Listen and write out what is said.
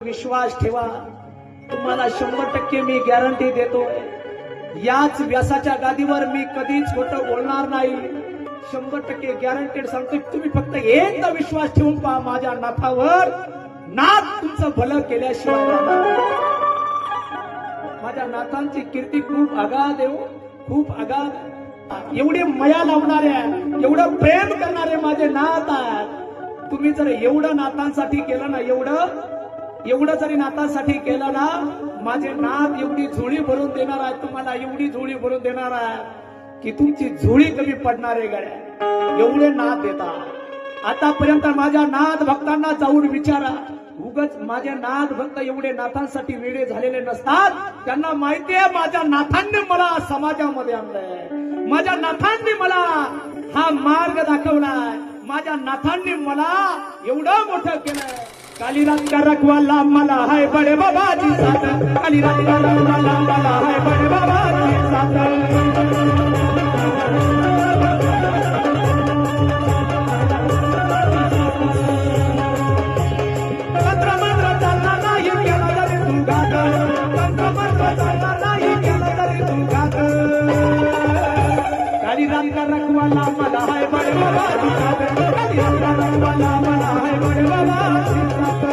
विश्वास ठेवा, तुम्हाला 100% मी गॅरंटी देतोय. याच व्यासाच्या गादीवर मी कधीच खोटं बोलणार नाही. 100% गॅरंटेड सांगतोय. तुम्ही फक्त एकदा विश्वास ठेवून पहा माझ्या नाथावर. नाथ तुमचं भलं केल्याशिवाय राहणार. माझ्या नाथांची कीर्ती खूप अगाध आहे, खूप अगाध. एवढी मया लावणाऱ्या, एवढं प्रेम करणारे माझे नाथ आहेत. तुम्ही जर एवढं नाथांसाठी केलं ना, एवढं जरी नाथांसाठी केलं ना, माझे नाथ एवढी झोळी भरून देणार आहे तुम्हाला, एवढी झोळी भरून देणार आहे की तुमची झोळी कमी पडणार आहे गड्या. एवढे नाथ देतात. आतापर्यंत माझ्या नाथ भक्तांना जाऊन विचारा. उगाच माझे नाथ भक्त एवढे नाथांसाठी वेडे झालेले नसतात. त्यांना माहितीये माझ्या नाथांनी मला समाजामध्ये आणलंय, माझ्या नाथांनी मला हा मार्ग दाखवलाय, माझ्या नाथांनी मला एवढं मोठं केलंय. कालीरात का रखवाला मला है बड़े बाबाजी साथ, कालीरात का रखवाला मला है बड़े बाबाजी साथ. कालीरात का रखवाला मला है बड़े बाबाजी साथ, कालीरात का रखवाला मला है बड़े बाबाजी साथ.